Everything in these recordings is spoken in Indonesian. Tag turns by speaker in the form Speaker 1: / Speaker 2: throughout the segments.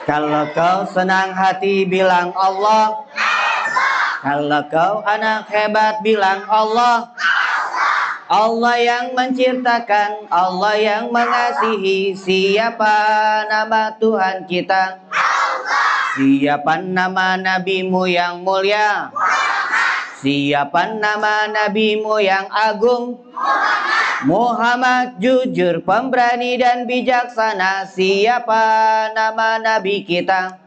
Speaker 1: Kalau kau senang hati bilang Allah. Kalau kau anak hebat bilang Allah. Allah yang menciptakan, Allah yang mengasihi. Siapa nama Tuhan kita? Siapa nama nabimu yang mulia? Siapa nama nabimu yang agung? Muhammad jujur, pemberani dan bijaksana. Siapa nama nabi kita?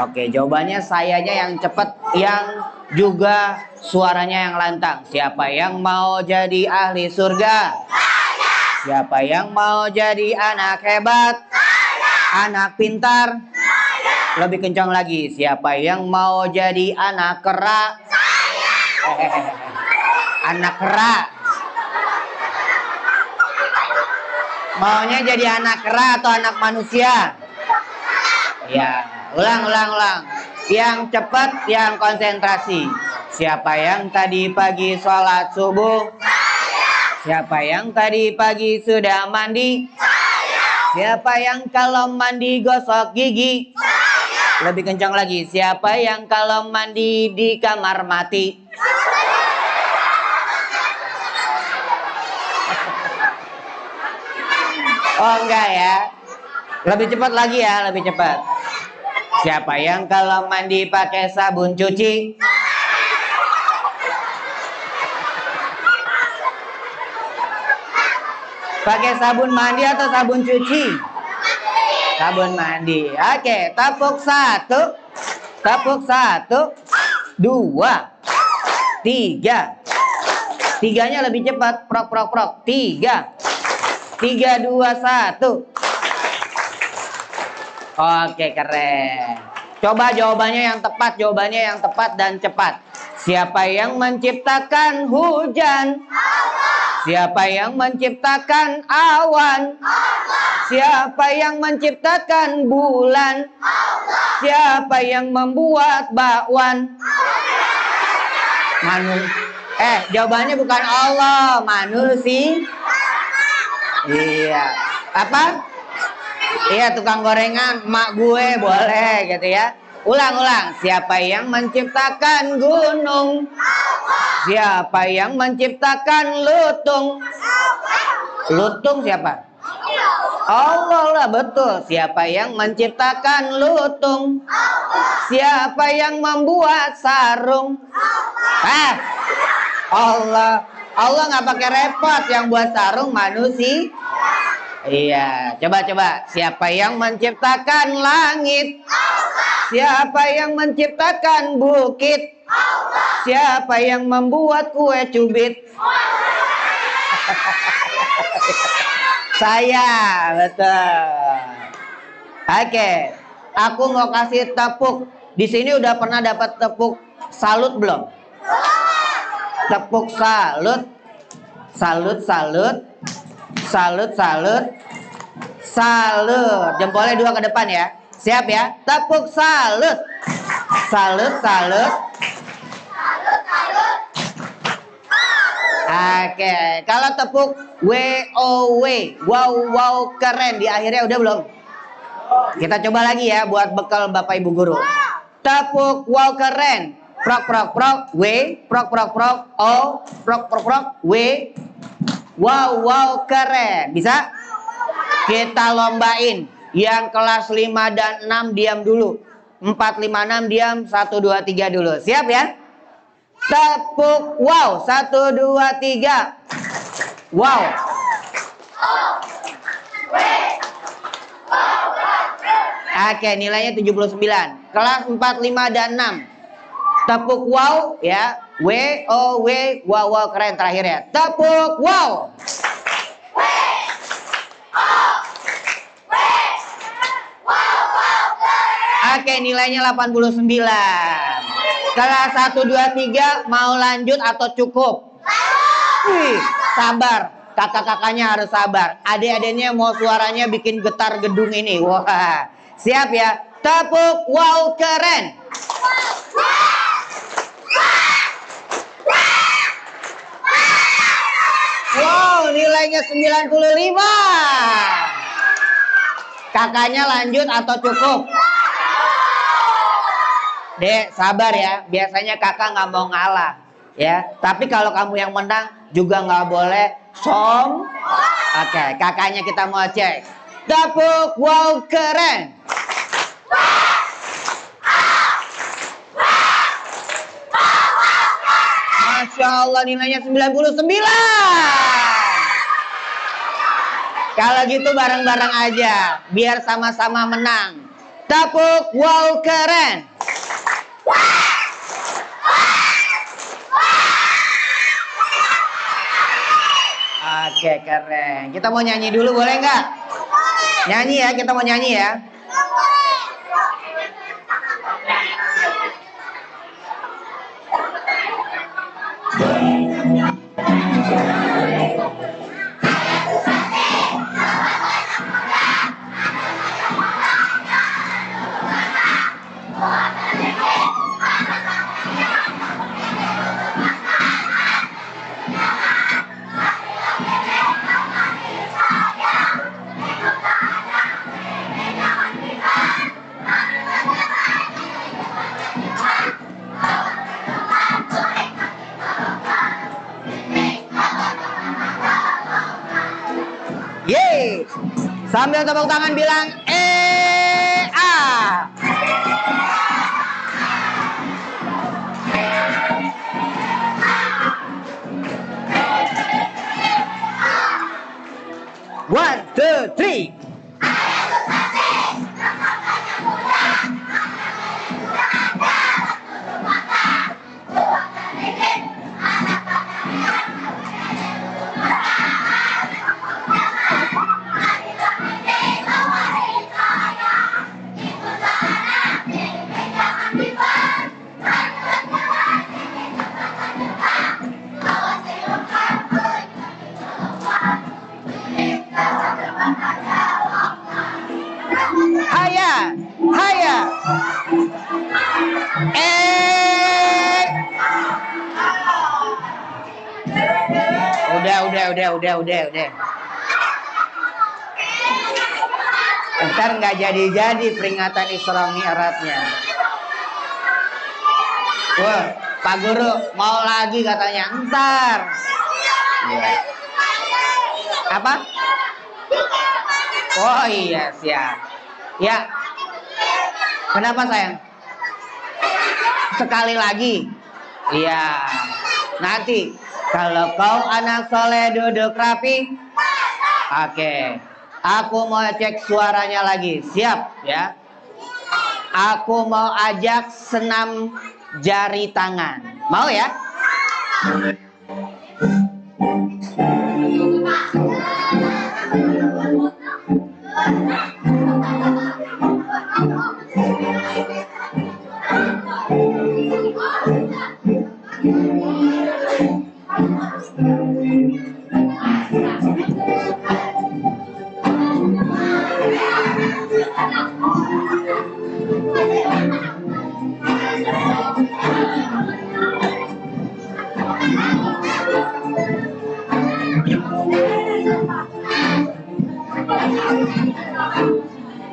Speaker 1: Oke, jawabannya sayanya yang cepat, yang juga suaranya yang lantang. Siapa yang mau jadi ahli surga? Siapa yang mau jadi anak hebat? Anak pintar? Lebih kencang lagi. Siapa yang mau jadi anak kera? Anak kera. Maunya jadi anak kera atau anak manusia? Ya, ulang. Yang cepat, yang konsentrasi. Siapa yang tadi pagi sholat subuh? Siapa yang tadi pagi sudah mandi? Siapa yang kalau mandi gosok gigi? Lebih kencang lagi. Siapa yang kalau mandi di kamar mati? Oh enggak ya. Lebih cepat lagi ya, lebih cepat. Siapa yang kalau mandi pakai sabun cuci? Pakai sabun mandi atau sabun cuci? Sabun mandi. Oke, tepuk 1. Tepuk 1, 2, 3. Tiganya lebih cepat. Prok. 3. 3, 2, 1. Oke, keren. Coba jawabannya yang tepat dan cepat. Siapa yang menciptakan hujan? Siapa yang menciptakan awan? Siapa yang menciptakan bulan? Siapa yang membuat bakwan? Jawabannya bukan Allah, manusia. Iya. Apa? Iya, tukang gorengan, mak gue boleh gitu ya. Ulang. Siapa yang menciptakan gunung? Siapa yang menciptakan lutung? Lutung siapa? Allah lah, betul. Siapa yang menciptakan lutung? Siapa yang membuat sarung? Allah. Allah nggak pakai repot, yang buat sarung manusia. Iya, coba. Siapa yang menciptakan langit? Siapa yang menciptakan bukit? Siapa yang membuat kue cubit? Saya, betul. Oke, aku mau kasih tepuk. Di sini udah pernah dapat tepuk salut belum? Tepuk salut. Salut. Jempolnya 2 ke depan ya. Siap ya? Tepuk salut. Salut. Oke, kalau tepuk WOW, wow keren, di akhirnya udah belum? Kita coba lagi ya buat bekal Bapak Ibu guru. Tepuk wow keren. Prok, W, prok, O, prok, W. Wow keren. Bisa? Kita lombain. Yang kelas 5 dan 6 diam dulu. 4, 5, 6 diam. 1, 2, 3 dulu. Siap ya? Tepuk wow. 1, 2, 3. Wow. Oke, nilainya 79. Kelas 4, 5, dan 6. Tepuk wow ya. W, wow keren terakhir ya. Tepuk wow. Oke, nilainya 89. Kelas 1, 2, 3 mau lanjut atau cukup? Sabar. Kakak-kakaknya harus sabar. Adik-adiknya mau suaranya bikin getar gedung ini. Wah, siap ya? Tepuk wow keren. Wow, nilainya 95. Kakaknya lanjut atau cukup? Dek, sabar ya. Biasanya kakak nggak mau ngalah, ya. Tapi kalau kamu yang menang juga nggak boleh Oke, kakaknya kita mau cek. Tepuk, wow keren. Masya Allah, nilainya 99. Kalau gitu bareng-bareng aja, biar sama-sama menang. Tepuk, wow keren. Oke, keren. Kita mau nyanyi dulu, boleh nggak? Nyanyi ya, kita mau nyanyi ya. Yeay. Sambil tepuk tangan bilang A. One, two, three. Haya, haya. Udah. Ntar nggak jadi peringatan Isra Mi'rajnya. Wah, Pak Guru mau lagi katanya. Ntar. Ya. Apa? Oh iya, siap. Ya. Kenapa sayang? Sekali lagi. Iya. Nanti kalau kau anak soleh duduk rapi. Oke. Aku mau cek suaranya lagi. Siap ya. Aku mau ajak senam jari tangan. Mau ya?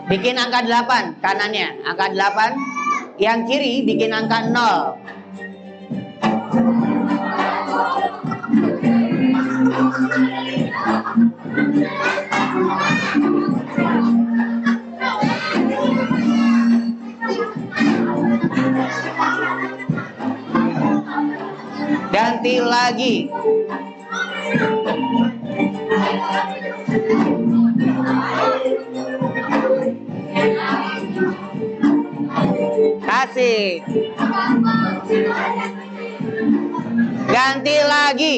Speaker 1: Bikin angka 8 kanannya, angka 8. Yang kiri bikin angka 0. Ganti lagi. Kasih. Ganti lagi.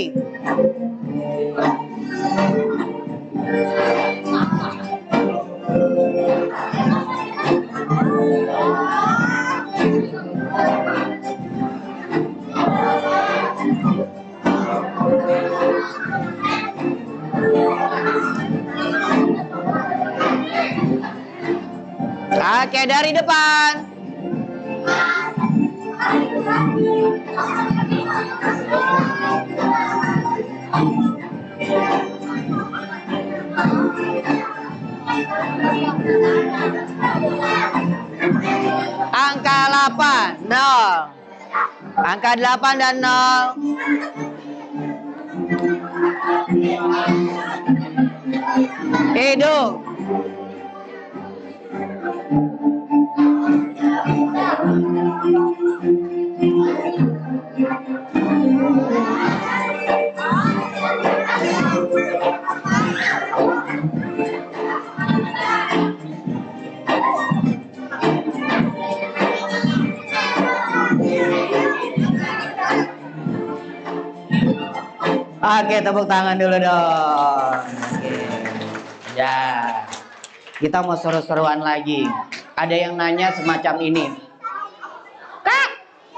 Speaker 1: Oke, dari depan. Angka 8, 0. Angka 8 dan 0. Hidup. Oke, tepuk tangan dulu dong. Oke. Ya. Kita mau seru-seruan lagi. Ada yang nanya semacam ini.
Speaker 2: Kak,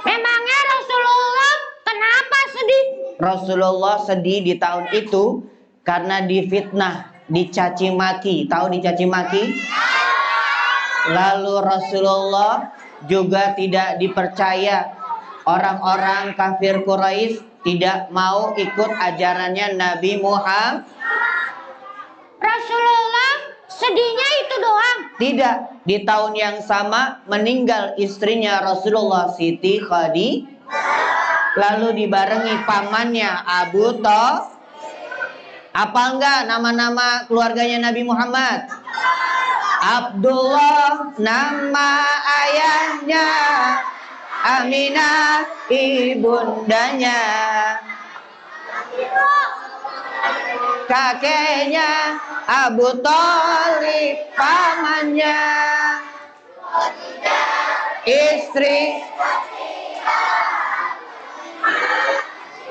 Speaker 2: memangnya Rasulullah kenapa sedih?
Speaker 1: Rasulullah sedih di tahun itu karena difitnah, dicaci maki. Tahu dicaci maki? Lalu Rasulullah juga tidak dipercaya. Orang-orang kafir Quraisy tidak mau ikut ajarannya Nabi Muhammad.
Speaker 2: Rasulullah sedihnya itu doang?
Speaker 1: Tidak, di tahun yang sama meninggal istrinya Rasulullah, Siti Khadijah. Lalu dibarengi pamannya Abu Thalib. Apa enggak nama-nama keluarganya Nabi Muhammad? Abdullah nama ayahnya, Aminah ibundanya, kakeknya Abu Thalib pamannya, istri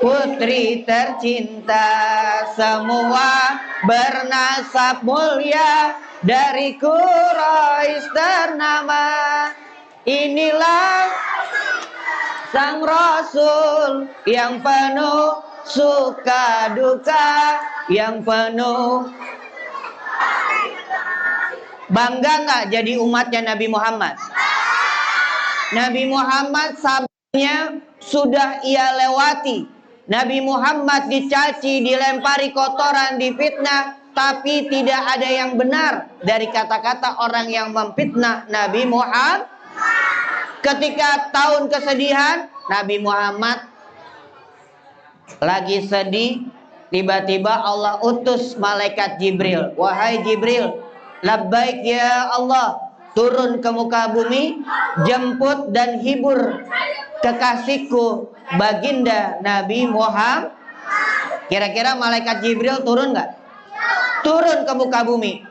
Speaker 1: putri tercinta, semua bernasab mulia, dari Quraisy ternama. Inilah sang Rasul yang penuh suka duka, yang penuh. Bangga nggak jadi umatnya Nabi Muhammad? Nabi Muhammad sabarnya sudah ia lewati. Nabi Muhammad dicaci, dilempari kotoran, difitnah, tapi tidak ada yang benar dari kata-kata orang yang memfitnah Nabi Muhammad. Ketika tahun kesedihan, Nabi Muhammad lagi sedih, tiba-tiba Allah utus malaikat Jibril. Wahai Jibril, labbaik ya Allah, turun ke muka bumi, jemput dan hibur kekasihku baginda Nabi Muhammad. Kira-kira malaikat Jibril turun nggak? Turun ke muka bumi.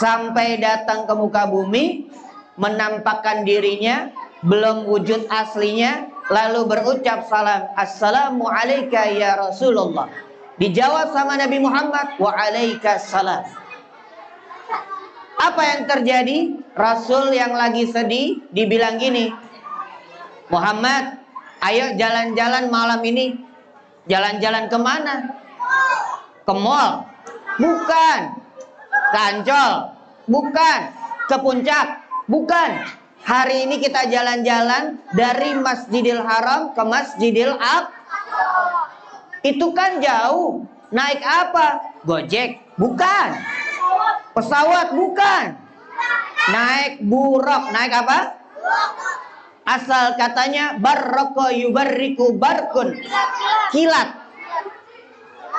Speaker 1: Sampai datang ke muka bumi, menampakkan dirinya, belum wujud aslinya, lalu berucap salam, assalamu alayka ya Rasulullah. Dijawab sama Nabi Muhammad, wa alaikas salam. Apa yang terjadi? Rasul yang lagi sedih dibilang gini, Muhammad, ayo jalan-jalan malam ini. Jalan-jalan kemana? Ke mall? Bukan. Ke Ancol? Bukan. Ke Puncak? Bukan. Hari ini kita jalan-jalan dari Masjidil Haram ke Masjidil Aqsa. Itu kan jauh. Naik apa? Gojek? Bukan. Pesawat? Bukan. Naik buruk. Naik apa? Asal katanya barroko yubarriku barkun, kilat.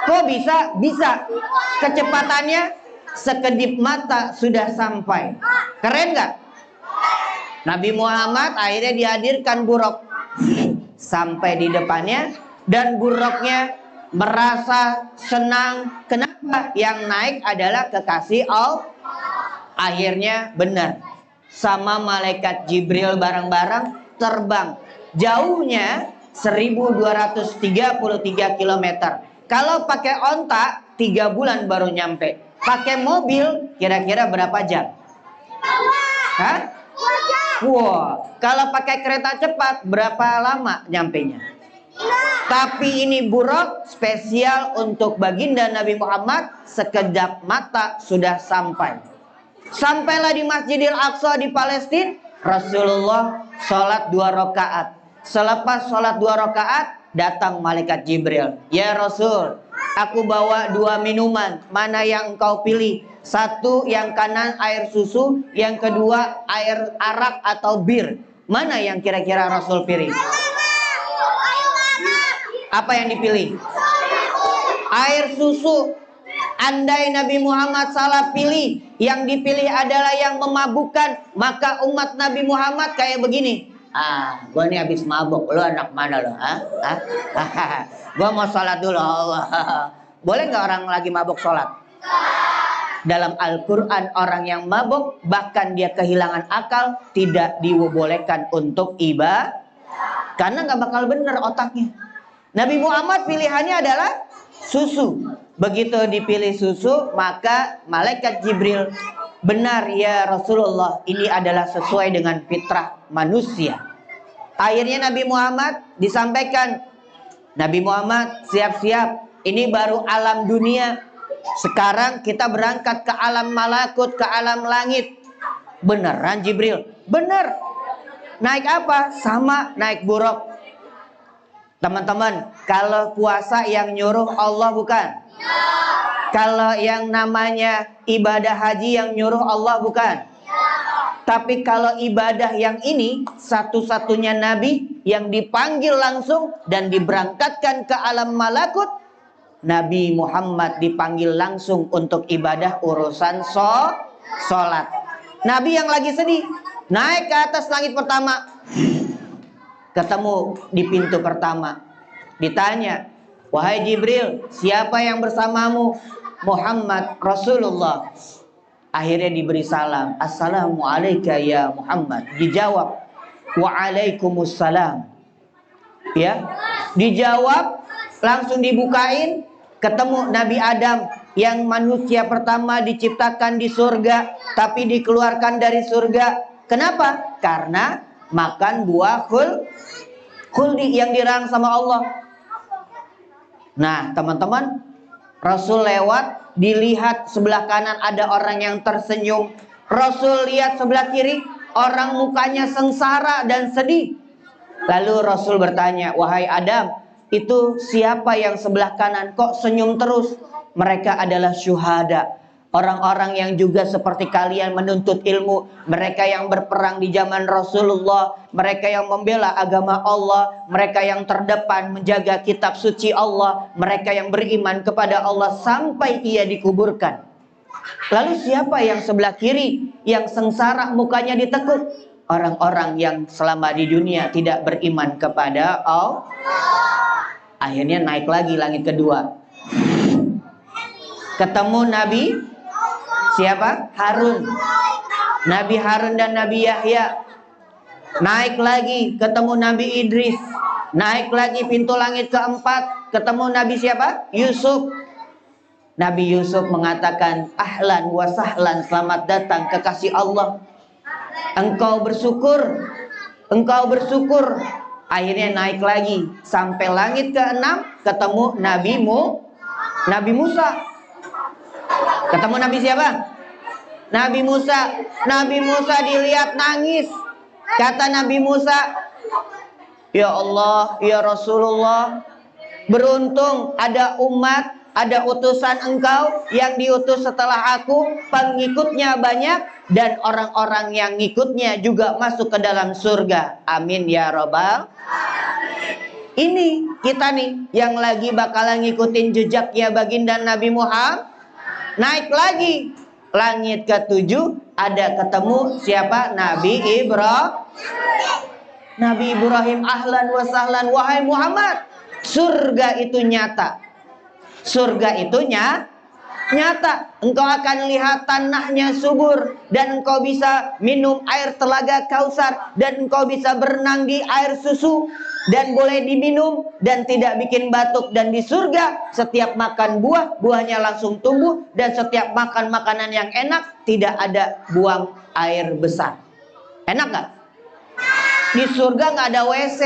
Speaker 1: Kok bisa? Bisa. Kecepatannya sekedip mata sudah sampai. Keren nggak? Nabi Muhammad akhirnya dihadirkan buruk sampai di depannya, dan buruknya merasa senang. Kenapa? Yang naik adalah kekasih Allah. Akhirnya benar, sama malaikat Jibril bareng-bareng terbang. Jauhnya 1233 km. Kalau pakai onta 3 bulan baru nyampe. Pakai mobil kira-kira berapa jam? Hah? Wow, kalau pakai kereta cepat berapa lama nyampenya? Tapi ini buruk spesial untuk baginda Nabi Muhammad, sekedap mata sudah sampai. Sampailah di Masjidil Aqsa di Palestina. Rasulullah sholat 2 rakaat. Selepas sholat 2 rakaat, datang malaikat Jibril. Ya Rasul, Aku bawa 2 minuman. Mana yang engkau pilih? Satu yang kanan air susu, yang kedua air arak atau bir. Mana yang kira-kira Rasul pilih? Apa yang dipilih? Air susu. Andai Nabi Muhammad salah pilih, yang dipilih adalah yang memabukkan, maka umat Nabi Muhammad kayak begini. Gue nih habis mabuk, lu anak mana lo? Gue mau sholat dulu. Boleh nggak orang lagi mabuk sholat? Dalam Al-Quran orang yang mabuk, bahkan dia kehilangan akal, tidak dibolehkan untuk ibadah, karena nggak bakal bener otaknya. Nabi Muhammad pilihannya adalah susu. Begitu dipilih susu, maka malaikat Jibril, benar ya Rasulullah, ini adalah sesuai dengan fitrah manusia. Akhirnya Nabi Muhammad disampaikan, Nabi Muhammad siap-siap, ini baru alam dunia. Sekarang kita berangkat ke alam malakut, ke alam langit. Beneran Jibril? Bener. Naik apa? Sama, naik buruk. Teman-teman, kalau puasa yang nyuruh Allah bukan? Kalau yang namanya ibadah haji yang nyuruh Allah bukan? Tapi kalau ibadah yang ini, satu-satunya Nabi yang dipanggil langsung dan diberangkatkan ke alam malakut, Nabi Muhammad dipanggil langsung untuk ibadah urusan sholat. Nabi yang lagi sedih, naik ke atas langit pertama, ketemu di pintu pertama, ditanya, wahai Jibril, siapa yang bersamamu? Muhammad Rasulullah. Akhirnya diberi salam, assalamualaikum ya Muhammad. Dijawab, waalaikumsalam. Ya, dijawab, langsung dibukain, ketemu Nabi Adam yang manusia pertama diciptakan di surga, tapi dikeluarkan dari surga. Kenapa? Karena makan buah khuldi yang dilarang sama Allah. Nah, teman-teman, Rasul lewat, dilihat sebelah kanan ada orang yang tersenyum. Rasul lihat sebelah kiri, orang mukanya sengsara dan sedih. Lalu Rasul bertanya, wahai Adam, itu siapa yang sebelah kanan kok senyum terus? Mereka adalah syuhada, orang-orang yang juga seperti kalian menuntut ilmu, mereka yang berperang di zaman Rasulullah, mereka yang membela agama Allah, mereka yang terdepan menjaga kitab suci Allah, mereka yang beriman kepada Allah sampai ia dikuburkan. Lalu siapa yang sebelah kiri yang sengsara mukanya ditekuk? Orang-orang yang selama di dunia tidak beriman kepada Allah. Akhirnya naik lagi langit kedua, ketemu Nabi siapa? Harun. Nabi Harun dan Nabi Yahya. Naik lagi, ketemu Nabi Idris. Naik lagi pintu langit keempat, ketemu Nabi siapa? Yusuf. Nabi Yusuf mengatakan, ahlan wa sahlan, selamat datang kekasih Allah. Engkau bersyukur, engkau bersyukur. Akhirnya naik lagi sampai langit keenam, ketemu Nabi Musa. Ketemu Nabi siapa? Nabi Musa. Nabi Musa dilihat nangis. Kata Nabi Musa, ya Allah, ya Rasulullah, beruntung ada umat, ada utusan engkau yang diutus setelah aku, pengikutnya banyak, dan orang-orang yang ngikutnya juga masuk ke dalam surga. Amin ya Rabbal. Ini kita nih yang lagi bakalan ngikutin jejaknya baginda Nabi Muhammad. Naik lagi langit ke-7, ada ketemu siapa? Nabi Ibrahim. Nabi Ibrahim, ahlan wa sahlan, wahai Muhammad, surga itu nyata. Surga itu nyata. Engkau akan lihat tanahnya subur, dan engkau bisa minum air telaga Kausar, dan engkau bisa berenang di air susu, dan boleh diminum dan tidak bikin batuk. Dan di surga setiap makan buah, buahnya langsung tumbuh, dan setiap makan makanan yang enak tidak ada buang air besar. Enak gak? Di surga gak ada WC,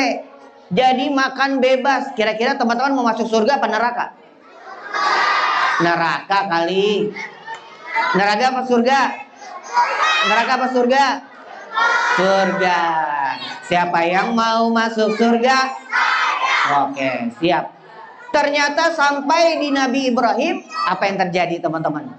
Speaker 1: jadi makan bebas. Kira-kira teman-teman mau masuk surga apa neraka? Neraka kali. Neraka apa surga? Neraka apa surga? Surga. Siapa yang mau masuk surga? Oke, siap. Ternyata sampai di Nabi Ibrahim, apa yang terjadi teman-teman?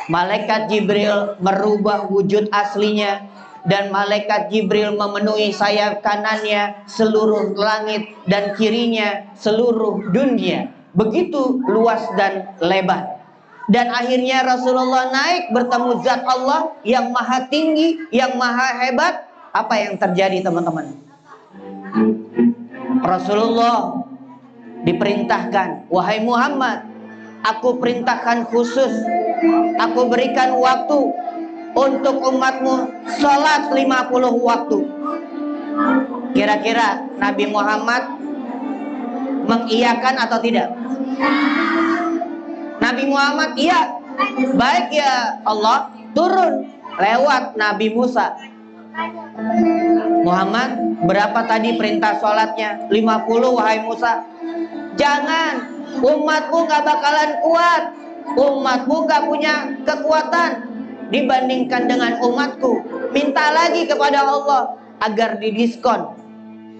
Speaker 1: Malaikat Jibril merubah wujud aslinya, dan malaikat Jibril memenuhi sayap kanannya seluruh langit dan kirinya seluruh dunia. Begitu luas dan lebar. Dan akhirnya Rasulullah naik bertemu zat Allah yang maha tinggi, yang maha hebat. Apa yang terjadi teman-teman? Rasulullah diperintahkan, wahai Muhammad, aku perintahkan khusus, aku berikan waktu untuk umatmu sholat 50 waktu. Kira-kira Nabi Muhammad mengiyakan atau tidak? Nabi Muhammad iya. Baik ya Allah, turun lewat Nabi Musa. Muhammad, berapa tadi perintah sholatnya? 50 wahai Musa. Jangan, umatmu gak bakalan kuat, umatmu gak punya kekuatan dibandingkan dengan umatku. Minta lagi kepada Allah agar didiskon.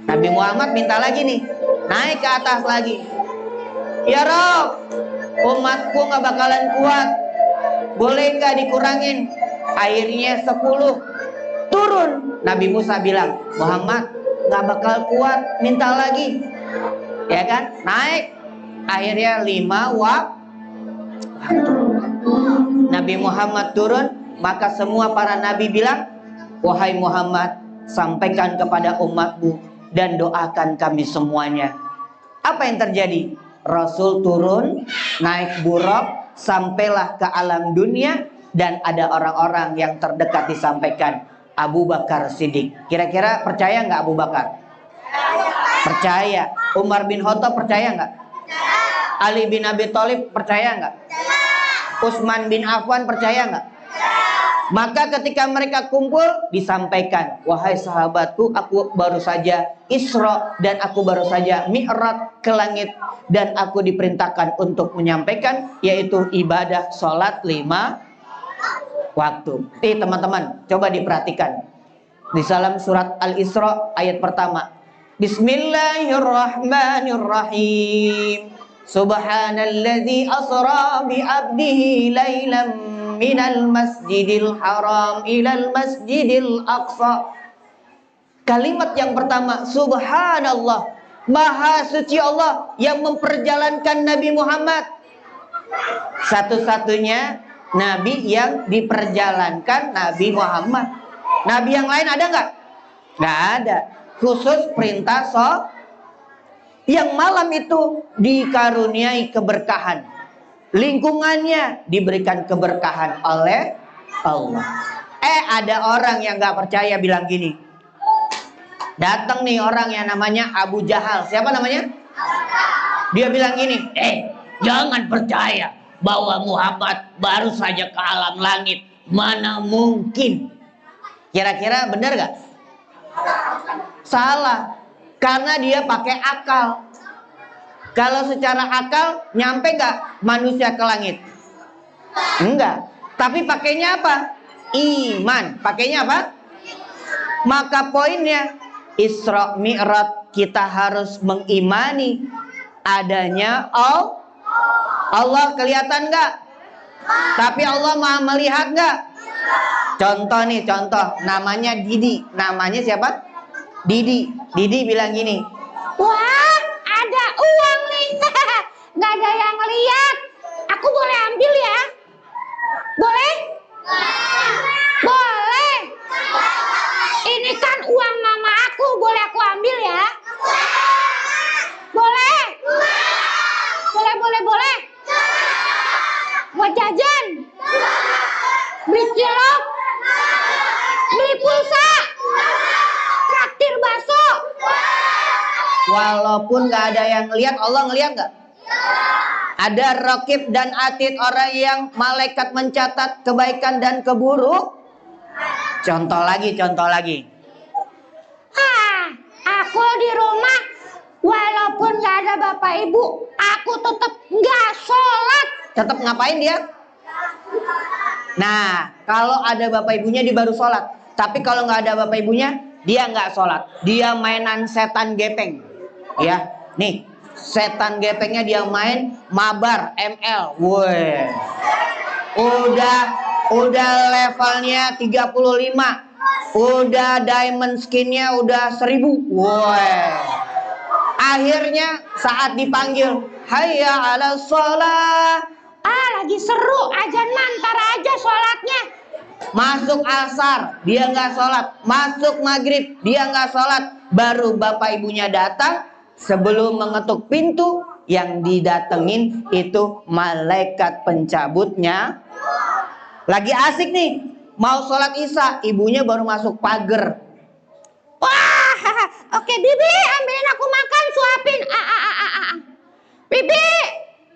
Speaker 1: Nabi Muhammad minta lagi nih, naik ke atas lagi. Ya Rob, umatku gak bakalan kuat, boleh gak dikurangin? Akhirnya 10. Turun, Nabi Musa bilang, Muhammad gak bakal kuat, minta lagi. Ya kan, naik. Akhirnya 5 waktu. Nabi Muhammad turun, maka semua para nabi bilang, wahai Muhammad, sampaikan kepada umatmu dan doakan kami semuanya. Apa yang terjadi? Rasul turun, naik buraq, sampailah ke alam dunia, dan ada orang-orang yang terdekat disampaikan. Abu Bakar Siddiq. Kira-kira percaya nggak Abu Bakar? Percaya. Umar bin Khattab percaya nggak? Ali bin Abi Thalib percaya nggak? Utsman bin Affan percaya nggak? Maka ketika mereka kumpul disampaikan, wahai sahabatku, aku baru saja Isra dan aku baru saja Mi'raj ke langit, dan aku diperintahkan untuk menyampaikan yaitu ibadah sholat 5 waktu. Teman-teman, coba diperhatikan di dalam surat Al-Isra ayat pertama. Bismillahirrahmanirrahim. Subhanalladzi asra bi 'abdihi lailan minal masjidil haram ilal masjidil aqsa. Kalimat yang pertama, subhanallah, maha suci Allah yang memperjalankan Nabi Muhammad. Satu-satunya Nabi yang diperjalankan Nabi Muhammad. Nabi yang lain ada nggak? Nggak ada. Khusus perintah yang malam itu dikaruniai keberkahan. Lingkungannya diberikan keberkahan oleh Allah. Ada orang yang nggak percaya bilang gini. Datang nih orang yang namanya Abu Jahal. Siapa namanya? Dia bilang gini, jangan percaya bahwa Muhammad baru saja ke alam langit. Mana mungkin? Kira-kira benar gak? Salah. Karena dia pakai akal. Kalau secara akal, nyampe gak manusia ke langit? Enggak. Tapi pakainya apa? Iman. Pakainya apa? Maka poinnya, Isra Mi'raj kita harus mengimani adanya Allah kelihatan nggak? Tapi Allah maha melihat nggak? Contoh nih, contoh. Namanya Didi. Namanya siapa? Didi. Didi bilang gini.
Speaker 2: Wah, ada uang nih. Nggak ada yang lihat. Aku boleh ambil ya? Boleh? Boleh. Ini kan uang mama aku. Boleh aku ambil ya? Boleh? Boleh. Mau jajan? Beli cilok? Beli pulsa? Traktir bakso?
Speaker 1: Walaupun gak ada yang ngelihat, Allah ngelihat gak? Ada Raqib dan Atid, orang yang malaikat mencatat kebaikan dan keburuk. Contoh lagi.
Speaker 2: Aku di rumah walaupun gak ada bapak ibu, aku tetap gak sholat.
Speaker 1: Tetap ngapain dia? Nah, kalau ada bapak ibunya dia baru sholat. Tapi kalau nggak ada bapak ibunya, dia nggak sholat. Dia mainan setan gepeng. Ya, nih setan gepengnya dia main mabar ML. Woi. Udah levelnya 35. Udah diamond skinnya udah 1000. Woi. Akhirnya saat dipanggil, hayya 'ala sholat.
Speaker 2: Lagi seru ajan mantar aja sholatnya.
Speaker 1: Masuk asar, dia nggak sholat. Masuk maghrib, dia nggak sholat. Baru bapak ibunya datang. Sebelum mengetuk pintu, yang didatengin itu malaikat pencabutnya. Lagi asik nih, mau sholat isya. Ibunya baru masuk pagar.
Speaker 2: Wah, oke Bibi, ambilin aku makan, suapin. Bibi,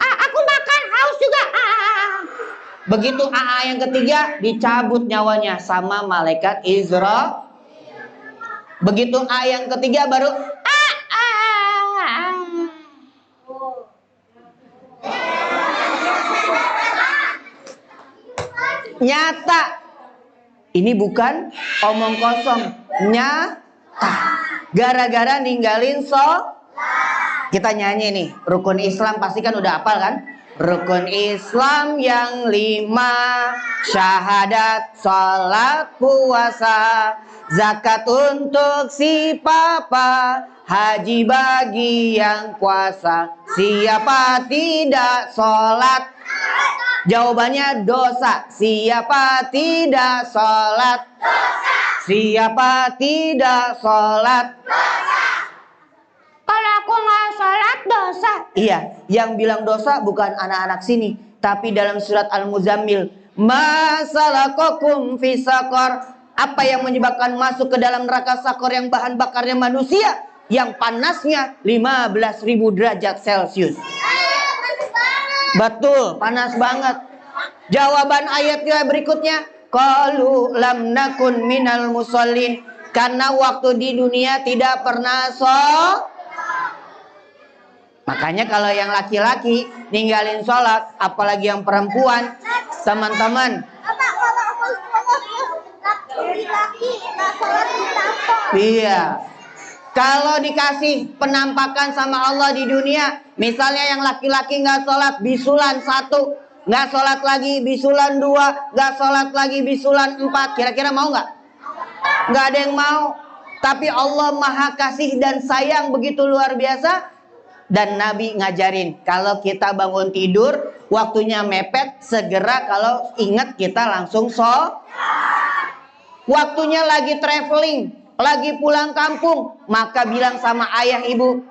Speaker 2: aku makan, haus juga.
Speaker 1: Begitu AA yang ketiga, dicabut nyawanya sama malaikat Izra. Begitu A yang ketiga baru nyata. Ini bukan omong kosong, nyata. Gara-gara ninggalin kita nyanyi nih, rukun Islam pasti kan udah hafal kan? Rukun Islam yang 5, syahadat, sholat, puasa, zakat untuk si papa, haji bagi yang puasa. Siapa tidak sholat? Jawabannya dosa. Siapa tidak sholat? Dosa. Siapa tidak sholat? Dosa.
Speaker 2: Kalau aku nggak sholat dosa.
Speaker 1: Iya, yang bilang dosa bukan anak-anak sini, tapi dalam surat Al-Muzammil. Masalakokum fi sakor. Apa yang menyebabkan masuk ke dalam neraka sakor yang bahan bakarnya manusia, yang panasnya 15.000 derajat Celcius. Betul, panas banget. Jawaban ayatnya berikutnya, qalu lam nakun minal musallin. Karena waktu di dunia tidak pernah Makanya kalau yang laki-laki ninggalin sholat, apalagi yang perempuan, teman-teman. Iya. Kalau dikasih penampakan sama Allah di dunia, misalnya yang laki-laki nggak sholat, bisulan 1, nggak sholat lagi, bisulan 2, nggak sholat lagi, bisulan 4, kira-kira mau nggak? Nggak ada yang mau. Tapi Allah Maha Kasih dan sayang begitu luar biasa. Dan Nabi ngajarin, kalau kita bangun tidur, waktunya mepet, segera kalau ingat kita langsung Waktunya lagi traveling, lagi pulang kampung, maka bilang sama ayah ibu,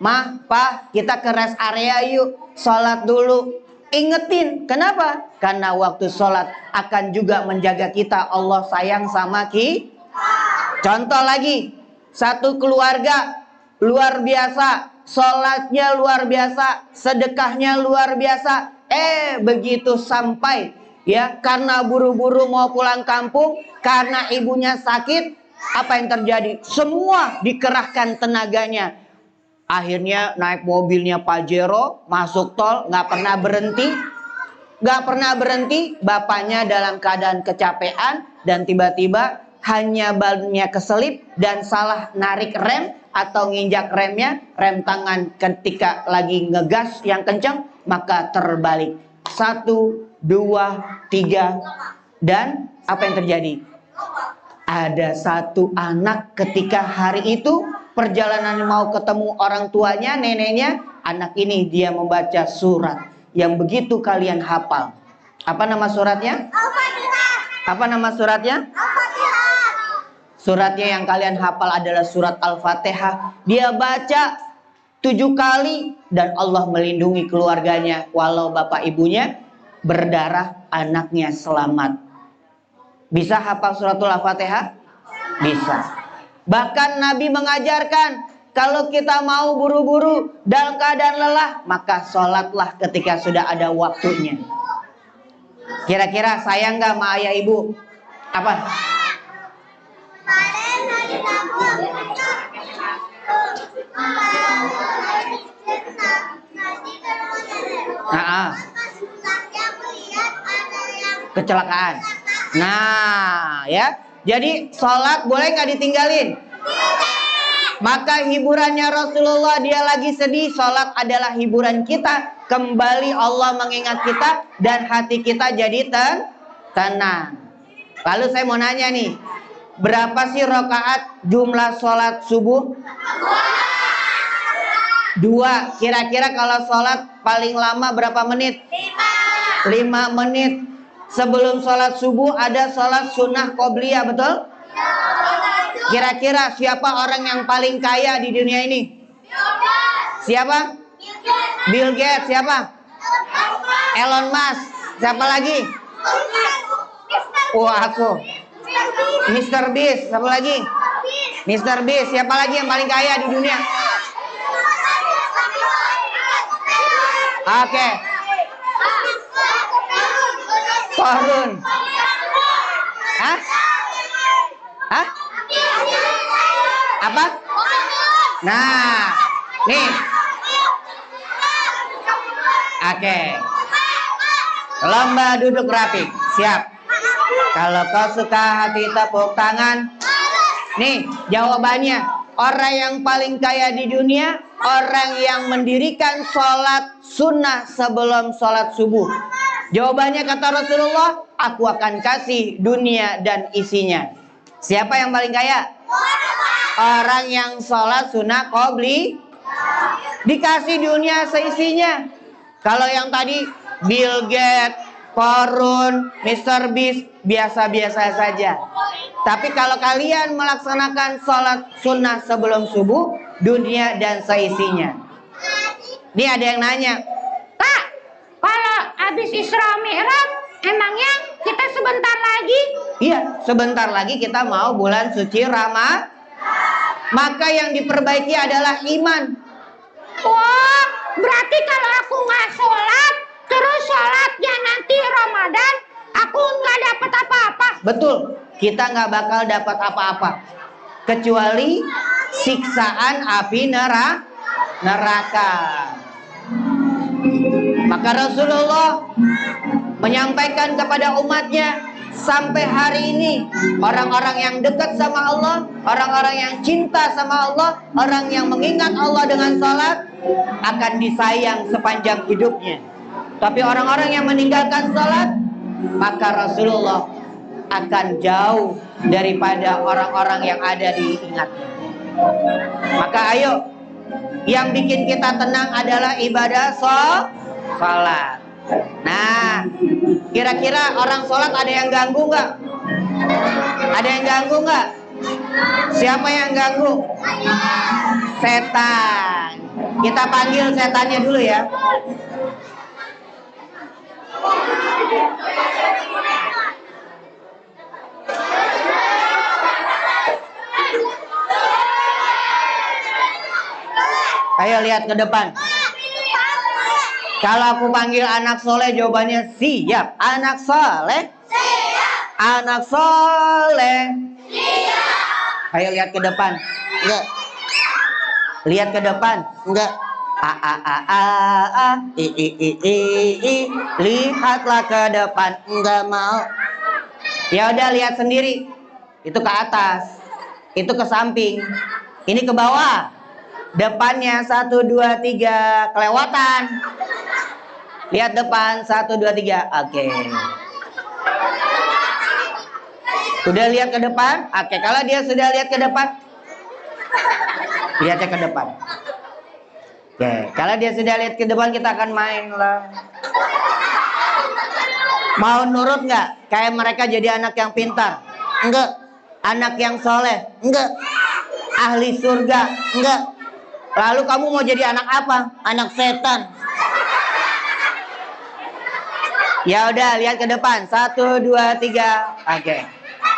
Speaker 1: "Ma, Pa, kita ke rest area yuk, sholat dulu." Ingetin, kenapa? Karena waktu sholat akan juga menjaga kita. Allah sayang sama kita. Contoh lagi, satu keluarga luar biasa, sholatnya luar biasa, sedekahnya luar biasa. Begitu sampai ya, karena buru-buru mau pulang kampung, karena ibunya sakit, apa yang terjadi? Semua dikerahkan tenaganya. Akhirnya naik mobilnya Pajero, masuk tol, nggak pernah berhenti. Bapaknya dalam keadaan kecapean dan tiba-tiba hanya bannya keselip dan salah narik rem atau nginjak remnya, rem tangan ketika lagi ngegas yang kencang, maka terbalik. 1, 2, 3, dan apa yang terjadi? Ada satu anak ketika hari itu perjalanan mau ketemu orang tuanya, neneknya, anak ini dia membaca surat yang begitu kalian hafal. Apa nama suratnya? Al-Fatihah. Apa nama suratnya? Al-Fatihah. Suratnya yang kalian hafal adalah surat Al-Fatihah. Dia baca 7 kali dan Allah melindungi keluarganya. Walau bapak ibunya berdarah, anaknya selamat. Bisa hafal suratul Al-Fatihah? Bisa. Bahkan Nabi mengajarkan, kalau kita mau buru-buru dalam keadaan lelah, maka sholatlah ketika sudah ada waktunya. Kira-kira sayang nggak sama ayah ibu? Apa? Kecelakaan. Nah, ya. Jadi sholat boleh nggak ditinggalin? Maka hiburannya Rasulullah, dia lagi sedih, sholat adalah hiburan kita. Kembali Allah mengingat kita dan hati kita jadi tenang. Lalu saya mau nanya nih, berapa sih rakaat jumlah sholat subuh? 2. Kira-kira kalau sholat paling lama berapa menit? 5 menit. Sebelum sholat subuh ada sholat sunnah qobliyah, betul? Kira-kira siapa orang yang paling kaya di dunia ini? Siapa? Bill Gates. Siapa? Elon Musk. Siapa lagi? Aku. Mr. Beast. Siapa lagi? Mr. Beast. Siapa lagi yang paling kaya di dunia? Oke. Korun. Hah? Hah? Apa? Nah, nih. Oke. Lomba duduk rapi. Siap. Kalau kau suka hati tepuk tangan. Nih, jawabannya. Orang yang paling kaya di dunia, orang yang mendirikan sholat sunnah sebelum sholat subuh. Jawabannya kata Rasulullah, aku akan kasih dunia dan isinya. Siapa yang paling kaya? Orang yang sholat sunnah qobli, dikasih dunia seisinya. Kalau yang tadi Bill Gates, Korun, Mr. Beast, biasa-biasa saja. Tapi kalau kalian melaksanakan sholat sunnah sebelum subuh, dunia dan seisinya. Ini ada yang nanya,
Speaker 2: Kak, kalau habis Isra Mi'raj, emangnya kita sebentar lagi?
Speaker 1: iya, sebentar lagi kita mau bulan suci Ramadan. Maka yang diperbaiki adalah iman.
Speaker 2: Wah, berarti kalau aku nggak sholat, terus sholatnya nanti Ramadan, aku nggak dapat apa-apa.
Speaker 1: Betul, kita nggak bakal dapat apa-apa kecuali siksaan api neraka. Maka Rasulullah menyampaikan kepada umatnya, sampai hari ini orang-orang yang dekat sama Allah, orang-orang yang cinta sama Allah, orang yang mengingat Allah dengan salat akan disayang sepanjang hidupnya. Tapi orang-orang yang meninggalkan salat, maka Rasulullah akan jauh daripada orang-orang yang ada diingatnya. Maka ayo, yang bikin kita tenang adalah ibadah salat. Nah, kira-kira orang sholat ada yang ganggu nggak? Ada yang ganggu nggak? Siapa yang ganggu? Setan. Kita panggil setannya dulu ya. Ayo lihat ke depan. Kalau aku panggil anak soleh, jawabannya siap. Anak soleh? Siap. Anak soleh? Siap. Ayo lihat ke depan. Enggak. Lihat ke depan. Enggak. I. Lihatlah ke depan. Enggak mau. Ya udah, lihat sendiri. Itu ke atas. Itu ke samping. Ini ke bawah. Depannya 1, 2, 3. Kelewatan. Lihat depan 1, 2, 3. Oke. Sudah lihat ke depan? Oke, kalau dia sudah lihat ke depan, lihatnya ke depan. Oke, kalau dia sudah lihat ke depan, kita akan main lah. Mau nurut nggak? Kayak mereka jadi anak yang pintar? Enggak. Anak yang soleh? Enggak. Ahli surga? Enggak. Lalu kamu mau jadi anak apa? Anak setan. Ya udah, lihat ke depan. 1, 2, 3. Oke.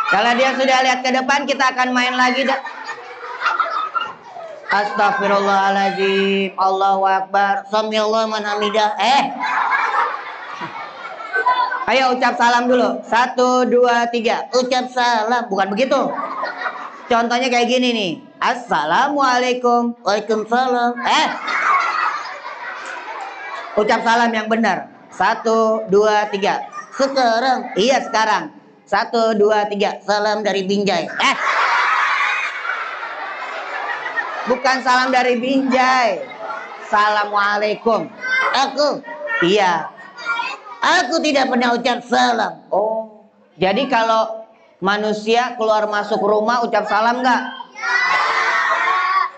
Speaker 1: Kalau dia sudah lihat ke depan, kita akan main lagi. Astagfirullahaladzim. Allahu Akbar. Samiallahu liman hamidah. Ayo ucap salam dulu. 1, 2, 3. Ucap salam. Bukan begitu. Contohnya kayak gini nih. Assalamualaikum. Waalaikumsalam. Ucap salam yang benar. 1, 2, 3. Sekarang. Iya sekarang. 1, 2, 3. Salam dari Binjai. Bukan salam dari Binjai. Assalamualaikum.
Speaker 3: Aku,
Speaker 1: Iya.
Speaker 3: aku tidak pernah ucap salam.
Speaker 1: Oh. Jadi kalau manusia keluar masuk rumah ucap salam nggak?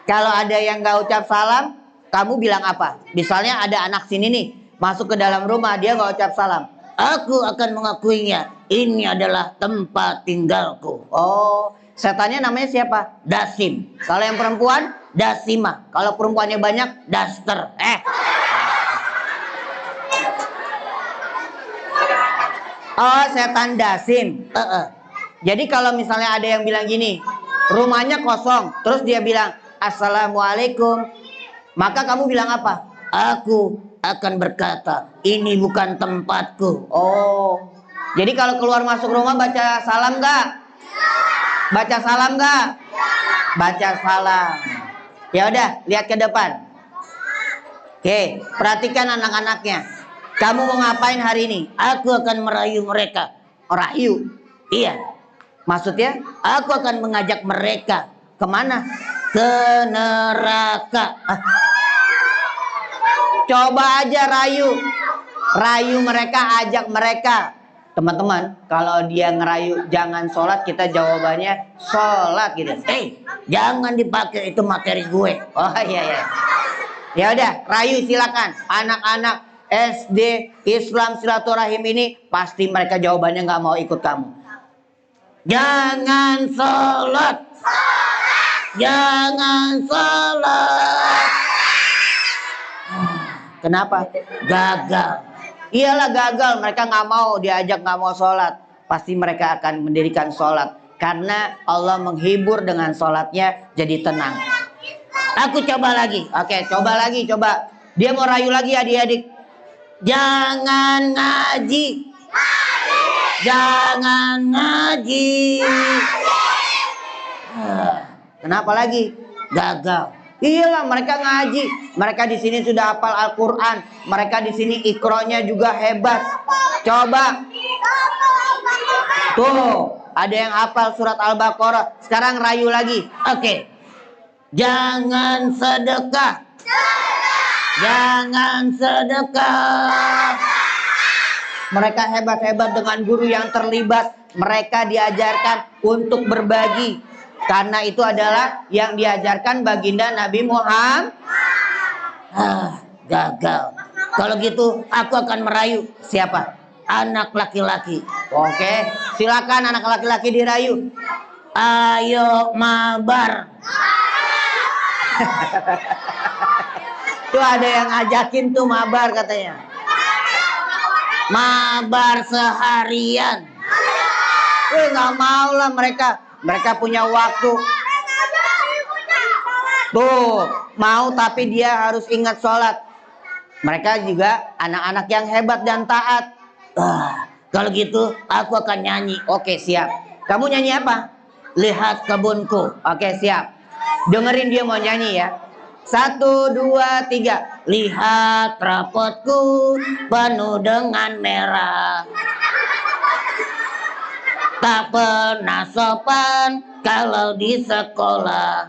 Speaker 1: Kalau ada yang nggak ucap salam, kamu bilang apa? Misalnya ada anak sini nih, masuk ke dalam rumah, dia nggak ucap salam.
Speaker 3: Aku akan mengakuinya. Ini adalah tempat tinggalku.
Speaker 1: Oh, setannya namanya siapa?
Speaker 3: Dasim,
Speaker 1: Kalau yang perempuan,
Speaker 3: Dasima,
Speaker 1: kalau perempuannya banyak,
Speaker 3: Daster.
Speaker 1: oh setan Dasim. Jadi kalau misalnya ada yang bilang gini, rumahnya kosong, terus dia bilang Assalamualaikum, maka kamu bilang apa?
Speaker 3: Aku akan berkata, ini bukan tempatku.
Speaker 1: Oh, jadi kalau keluar masuk rumah baca salam nggak? Baca salam nggak? Baca salam. Ya udah, lihat ke depan. Oke, perhatikan anak-anaknya. Kamu mau ngapain hari ini?
Speaker 3: Aku akan merayu mereka.
Speaker 1: Rayu.
Speaker 3: Iya,
Speaker 1: Maksudnya
Speaker 3: aku akan mengajak mereka
Speaker 1: kemana?
Speaker 3: ke neraka.
Speaker 1: Coba aja rayu. Rayu mereka, ajak mereka. Teman-teman, kalau dia ngerayu jangan sholat, kita jawabannya sholat gitu.
Speaker 3: Jangan dipakai, itu materi gue.
Speaker 1: Oh iya iya. Ya udah, rayu silakan. Anak-anak SD Islam silaturahim ini pasti mereka jawabannya nggak mau ikut kamu.
Speaker 3: Jangan sholat. Jangan sholat.
Speaker 1: Kenapa?
Speaker 3: Gagal.
Speaker 1: Iyalah gagal, mereka nggak mau diajak, nggak mau sholat. Pasti mereka akan mendirikan sholat. Karena Allah menghibur dengan sholatnya, jadi tenang.
Speaker 3: Aku coba lagi.
Speaker 1: Oke, coba lagi, coba. Dia mau rayu lagi adik-adik.
Speaker 3: Jangan ngaji. Jangan ngaji.
Speaker 1: Kenapa lagi?
Speaker 3: Gagal.
Speaker 1: Iyalah mereka ngaji. Mereka di sini sudah hafal Al-Quran. Mereka di sini ikronya juga hebat. Coba. Tuh, ada yang hafal surat Al-Baqarah. Sekarang rayu lagi.
Speaker 3: Oke. Jangan sedekah. Jangan sedekah.
Speaker 1: Mereka hebat-hebat dengan guru yang terlibat. Mereka diajarkan untuk berbagi. Karena itu adalah yang diajarkan baginda Nabi Muhammad.
Speaker 3: Gagal. Kalau gitu aku akan merayu
Speaker 1: Siapa?
Speaker 3: anak laki-laki.
Speaker 1: Oke, silakan anak laki-laki dirayu.
Speaker 3: Ayo mabar.
Speaker 1: Tuh ada yang ngajakin tuh mabar katanya.
Speaker 3: Mabar seharian.
Speaker 1: Nggak mau lah mereka. Mereka punya waktu. Tuh, mau tapi dia harus ingat sholat. Mereka juga anak-anak yang hebat dan taat.
Speaker 3: Kalau gitu aku akan nyanyi.
Speaker 1: Oke, siap. Kamu nyanyi apa?
Speaker 3: Lihat kebunku.
Speaker 1: Oke, siap. Dengerin dia mau nyanyi ya. 1, 2, 3.
Speaker 3: Lihat rapotku penuh dengan merah. Tak pernah sopan kalau di sekolah.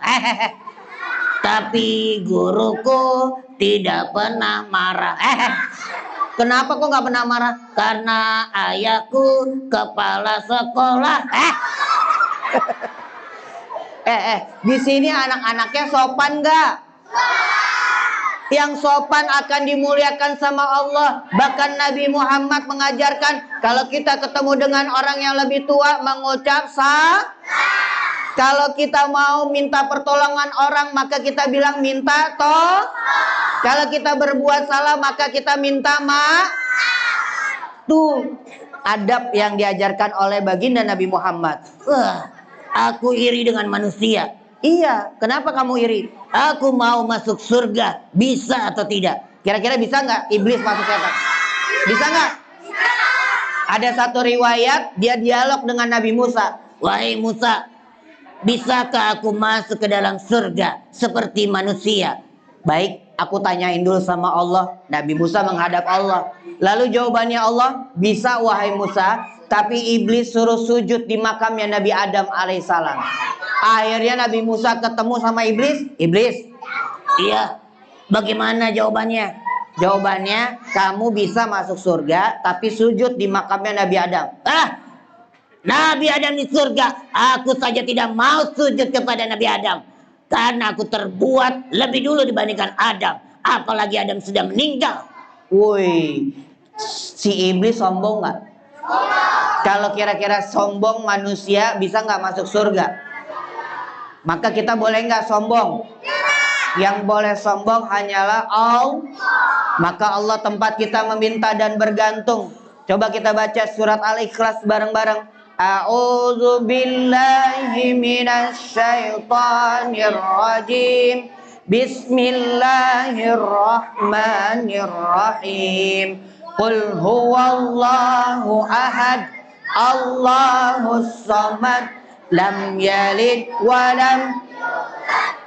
Speaker 3: Tapi guruku tidak pernah marah.
Speaker 1: Kenapa kok nggak pernah marah?
Speaker 3: Karena ayahku kepala sekolah.
Speaker 1: Di sini anak-anaknya sopan nggak? Yang sopan akan dimuliakan sama Allah. Bahkan Nabi Muhammad mengajarkan kalau kita ketemu dengan orang yang lebih tua mengucap kalau kita mau minta pertolongan orang maka kita bilang minta kalau kita berbuat salah maka kita minta Tuh adab yang diajarkan oleh baginda Nabi Muhammad.
Speaker 3: Aku iri dengan manusia.
Speaker 1: Iya, kenapa kamu iri?
Speaker 3: Aku mau masuk surga, bisa atau tidak?
Speaker 1: Kira-kira bisa nggak iblis masuk setan? Bisa nggak? Ada satu riwayat dia dialog dengan Nabi Musa.
Speaker 3: Wahai Musa, bisakah aku masuk ke dalam surga seperti manusia?
Speaker 1: Baik, aku tanyain dulu sama Allah. Nabi Musa menghadap Allah. Lalu jawabannya Allah, bisa wahai Musa, tapi iblis suruh sujud di makamnya Nabi Adam alaihissalam. Akhirnya Nabi Musa ketemu sama iblis. Iblis,
Speaker 3: Iya. Bagaimana jawabannya?
Speaker 1: jawabannya kamu bisa masuk surga tapi sujud di makamnya Nabi Adam.
Speaker 3: Nabi Adam di surga. Aku saja tidak mau sujud kepada Nabi Adam. Karena aku terbuat lebih dulu dibandingkan Adam. Apalagi Adam sudah meninggal.
Speaker 1: Woi, si iblis sombong nggak? Kalau kira-kira sombong manusia bisa nggak masuk surga? Maka kita boleh nggak sombong? Yang boleh sombong hanyalah Allah. Maka Allah tempat kita meminta dan bergantung. Coba kita baca surat Al-Ikhlas bareng-bareng. A'udzu billahi minasy syaithanir rajim. Bismillahirrahmanirrahim. Qul huwallahu ahad. Allahus samad. Lam yalid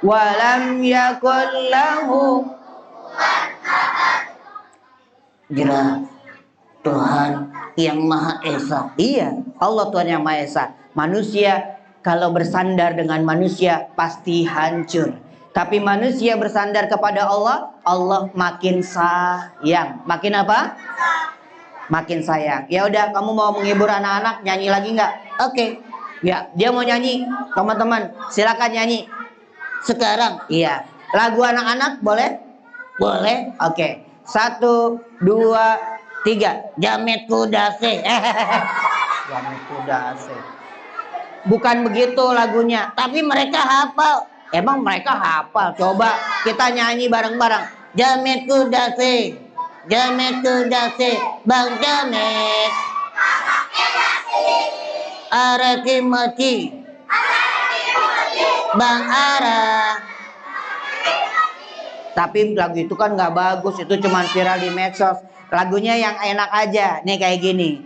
Speaker 1: walam yakul lahu.
Speaker 3: Jelas Tuhan yang Maha Esa.
Speaker 1: Iya, Allah Tuhan yang Maha Esa. Manusia kalau bersandar dengan manusia pasti hancur. Tapi manusia bersandar kepada Allah, Allah makin sayang. Makin apa? Makin sayang. Ya udah, kamu mau menghibur anak-anak, nyanyi lagi nggak?
Speaker 3: Oke.
Speaker 1: Ya, dia mau nyanyi. Teman-teman, silakan nyanyi.
Speaker 3: Sekarang
Speaker 1: Iya. Lagu anak-anak boleh?
Speaker 3: boleh.
Speaker 1: Oke. 1, 2, 3.
Speaker 3: Jamet kuda se.
Speaker 1: Jamet kuda asik. Bukan begitu lagunya.
Speaker 3: Tapi mereka hafal.
Speaker 1: Emang mereka hafal. Coba kita nyanyi bareng-bareng.
Speaker 3: Jamet kuda se. Jamet kuda se. Bang Jamet. Ara Kimochi. Bang Ara.
Speaker 1: Tapi lagu itu kan nggak bagus. Itu cuma viral di medsos. Lagunya yang enak aja. Nih kayak gini.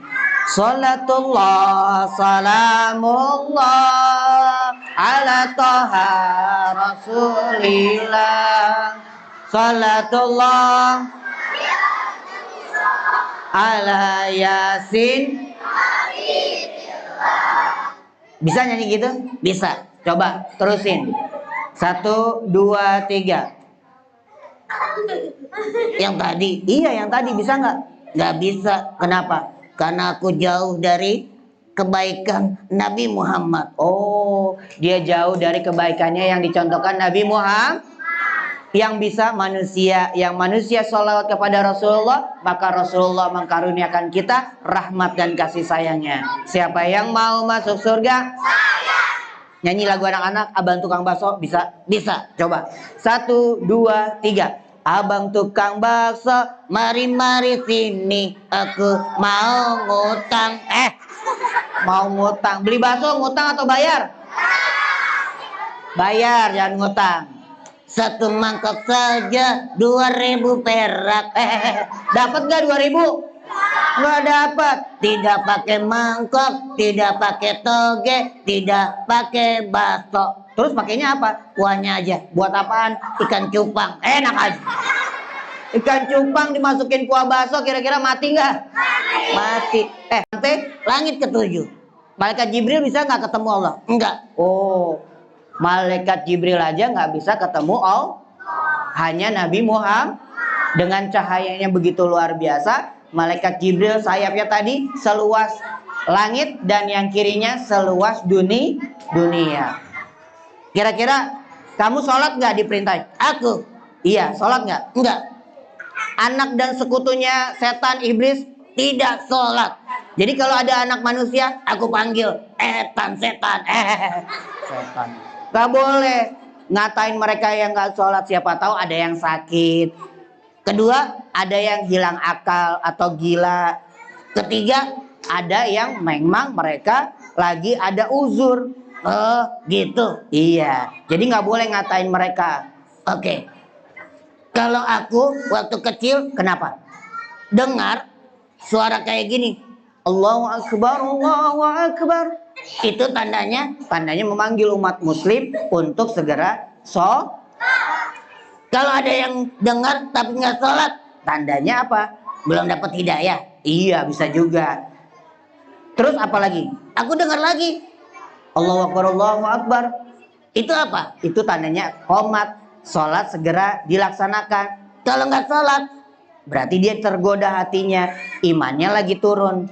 Speaker 1: Salatullah salamullah ala toha rasulillah. Salatullah ala yasin. Bisa nyanyi gitu?
Speaker 3: Bisa.
Speaker 1: Coba terusin. 1, 2, 3.
Speaker 3: Yang tadi
Speaker 1: Iya yang tadi bisa nggak?
Speaker 3: nggak bisa.
Speaker 1: Kenapa?
Speaker 3: Karena aku jauh dari kebaikan Nabi Muhammad.
Speaker 1: Oh, dia jauh dari kebaikannya yang dicontohkan Nabi Muhammad. Yang bisa manusia, yang manusia sholawat kepada Rasulullah, maka Rasulullah mengkaruniakan kita rahmat dan kasih sayangnya. Siapa yang mau masuk surga? Nyanyi lagu anak-anak, Abang Tukang Bakso bisa?
Speaker 3: Bisa.
Speaker 1: Coba. 1, 2, 3. Abang Tukang Bakso,
Speaker 3: Mari sini, aku mau ngutang.
Speaker 1: mau ngutang. Beli bakso ngutang atau bayar? Bayar, jangan ngutang.
Speaker 3: Satu mangkok saja 2.000 perak.
Speaker 1: Dapat gak 2.000? Nggak dapat.
Speaker 3: Tidak pakai mangkok, tidak pakai toge, tidak pakai bakso.
Speaker 1: Terus pakainya apa?
Speaker 3: Kuahnya aja.
Speaker 1: Buat apaan?
Speaker 3: Ikan cupang. Enak aja.
Speaker 1: Ikan cupang dimasukin kuah bakso, kira-kira mati nggak? Mati. Nanti
Speaker 3: Langit ketujuh.
Speaker 1: malaikat Jibril bisa nggak ketemu Allah?
Speaker 3: Enggak.
Speaker 1: Oh, malaikat Jibril aja nggak bisa ketemu Allah. Hanya Nabi Muhammad dengan cahayanya begitu luar biasa. Malaikat Jibril sayapnya tadi seluas langit dan yang kirinya seluas dunia. Kira-kira kamu sholat nggak diperintahin?
Speaker 3: Aku
Speaker 1: Iya, sholat nggak?
Speaker 3: enggak.
Speaker 1: Anak dan sekutunya setan iblis.
Speaker 3: Tidak sholat.
Speaker 1: Jadi kalau ada anak manusia,
Speaker 3: Aku panggil setan.
Speaker 1: setan. Gak boleh ngatain mereka yang gak sholat. Siapa tahu ada yang sakit. Kedua, ada yang hilang akal atau gila. Ketiga, ada yang memang mereka lagi ada uzur.
Speaker 3: Oh gitu.
Speaker 1: Iya, jadi nggak boleh ngatain mereka.
Speaker 3: Oke. Kalau aku waktu kecil
Speaker 1: Kenapa?
Speaker 3: dengar suara kayak gini,
Speaker 1: Allahu Akbar, Allahu Akbar.
Speaker 3: itu tandanya
Speaker 1: Tandanya memanggil umat muslim untuk segera sholat.
Speaker 3: kalau ada yang dengar tapi nggak sholat,
Speaker 1: Tandanya apa?
Speaker 3: belum dapat hidayah.
Speaker 1: Iya, bisa juga. Terus apa lagi?
Speaker 3: Aku dengar lagi,
Speaker 1: Allahu Akbar, Allahu Akbar.
Speaker 3: Itu apa?
Speaker 1: Itu tandanya qomat, sholat segera dilaksanakan.
Speaker 3: Kalau nggak sholat,
Speaker 1: Berarti dia tergoda hatinya, imannya lagi turun.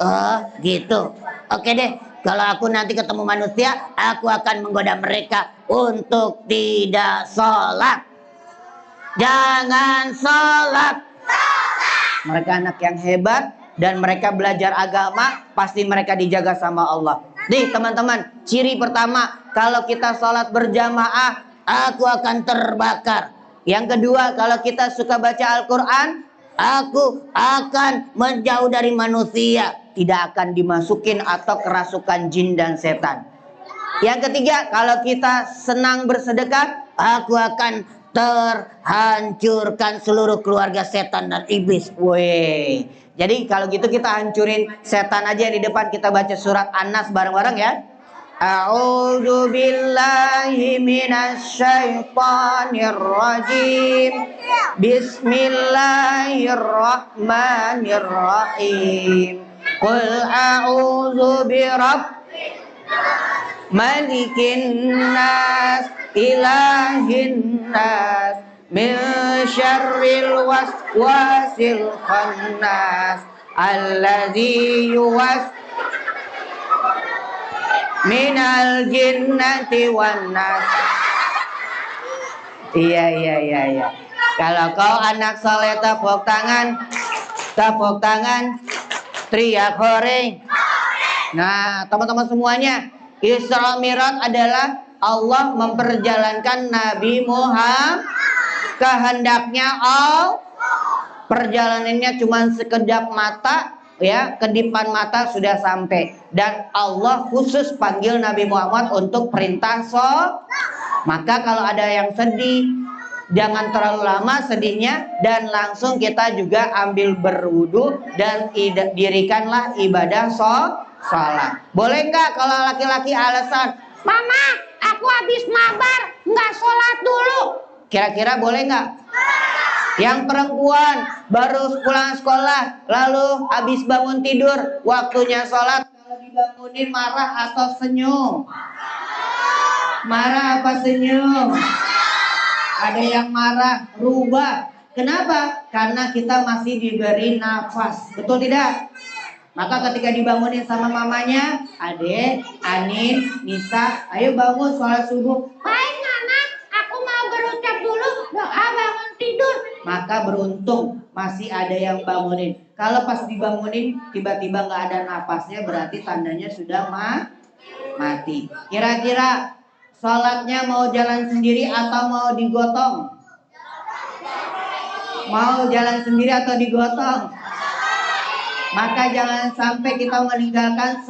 Speaker 3: oh gitu. Oke deh, kalau aku nanti ketemu manusia, aku akan menggoda mereka untuk tidak sholat. Jangan sholat.
Speaker 1: Mereka anak yang hebat dan mereka belajar agama, pasti mereka dijaga sama Allah. Nih teman-teman, ciri pertama, kalau kita sholat berjamaah,
Speaker 3: Aku akan terbakar.
Speaker 1: yang kedua, kalau kita suka baca Al-Quran,
Speaker 3: Aku akan menjauh dari manusia.
Speaker 1: tidak akan dimasukin atau kerasukan jin dan setan. Yang ketiga, kalau kita senang bersedekah,
Speaker 3: Aku akan terhancurkan seluruh keluarga setan dan iblis.
Speaker 1: weh. Jadi kalau gitu kita hancurin setan aja yang di depan. Kita baca surat An-Nas bareng-bareng ya. A'udzu billahi minasyaitonir rajim. Bismillahirrahmanirrahim. Qul a'udzu malikin nas, ilahin nas, min syarril waswasil khannas, alladzi minal jinnati wan nas. Iya. Kalau kau anak soleh, tepuk tangan, teriak hore. Nah, teman-teman semuanya, Isra Mi'raj adalah Allah memperjalankan Nabi Muhammad. Kehendaknya Allah, perjalanannya cuma sekedap mata, ya, kedipan mata sudah sampai. Dan Allah khusus panggil Nabi Muhammad untuk perintah sholat. Maka kalau ada yang sedih, jangan terlalu lama sedihnya, dan langsung kita juga ambil berwudu dan dirikanlah ibadah sholat. Boleh nggak kalau laki-laki alasan,
Speaker 2: Mama, aku habis mabar, nggak sholat dulu.
Speaker 1: kira-kira boleh nggak? Yang perempuan baru pulang sekolah, lalu habis bangun tidur, waktunya sholat, kalau dibangunin marah atau senyum? Marah apa senyum? Ada yang marah, rubah. Kenapa? Karena kita masih diberi nafas. Betul tidak? Maka ketika dibangunin sama mamanya, Ade, Anin, Nisa, ayo bangun sholat subuh.
Speaker 2: Baik Nana, aku mau berucap dulu doa bangun tidur.
Speaker 1: Maka beruntung masih ada yang bangunin. Kalau pas dibangunin tiba-tiba nggak ada nafasnya, berarti tandanya sudah mati. Kira-kira sholatnya mau jalan sendiri atau mau digotong? Mau jalan sendiri atau digotong? Maka jangan sampai kita meninggalkan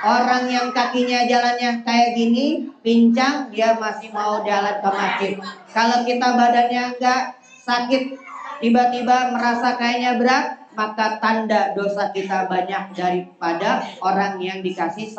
Speaker 1: orang yang kakinya jalannya kayak gini, pincang, dia masih mau jalan ke masjid. Kalau kita badannya enggak sakit, tiba-tiba merasa kayaknya berat, maka tanda dosa kita banyak daripada orang yang dikasih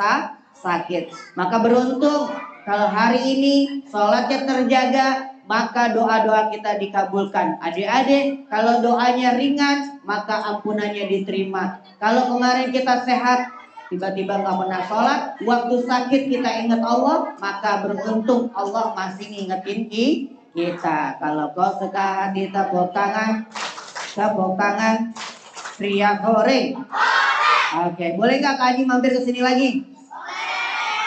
Speaker 1: sakit. Maka beruntung kalau hari ini sholatnya terjaga, maka doa-doa kita dikabulkan. Adik-adik, kalau doanya ringan, maka ampunannya diterima. Kalau kemarin kita sehat, tiba-tiba nggak pernah sholat, waktu sakit kita ingat Allah, maka beruntung Allah masih ngingetin kita. Kalau kau suka hati, tepuk tangan, teriak hore. Oke, boleh nggak Kak Haji mampir ke sini lagi?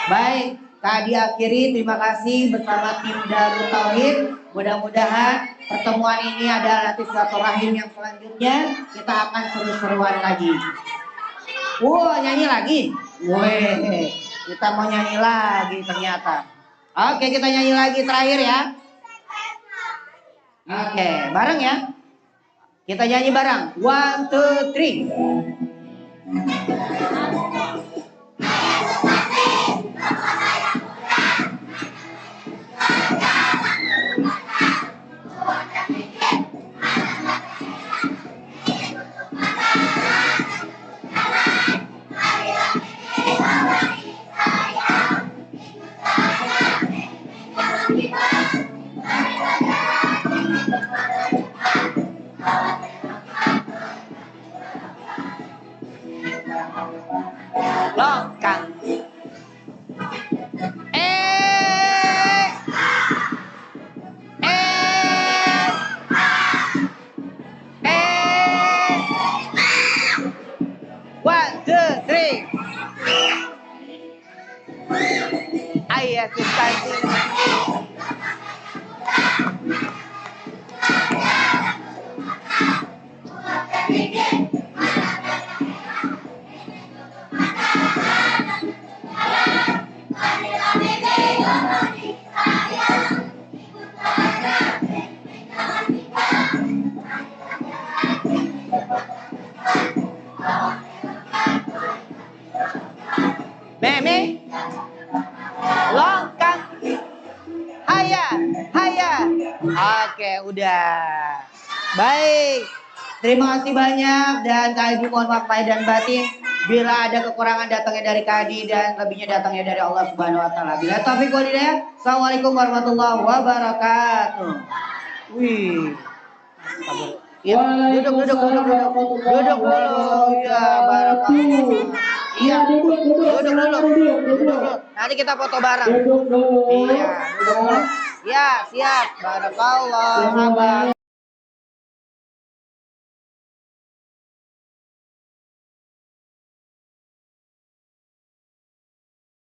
Speaker 1: Baik, Kak Adi akhiri, terima kasih bersama tim Darut Tauhid. Mudah-mudahan pertemuan ini adalah nanti silaturahim yang selanjutnya kita akan seru-seruan lagi. Wow, nyanyi lagi? Weh, kita mau nyanyi lagi ternyata. Oke, kita nyanyi lagi terakhir ya. Oke, bareng ya. Kita nyanyi bareng. 1, 2, 3. Lokang. Iya, substansi. Meme, longkang, haya, haya. Oke, udah. Baik. Terima kasih banyak dan Kak Ibu mohon maaf lahir dan batin. Bila ada kekurangan datangnya dari Kak Adi dan lebihnya datangnya dari Allah Subhanahu wa taala. Bila taufik wal hidayah. Assalamualaikum warahmatullahi wabarakatuh. Wih. Ya, duduk dulu. Ya, barakallah. Iya, duduk dulu. Nanti kita foto bareng. Iya, duduk dulu. Ya, siap. Barakallah. Sahabat.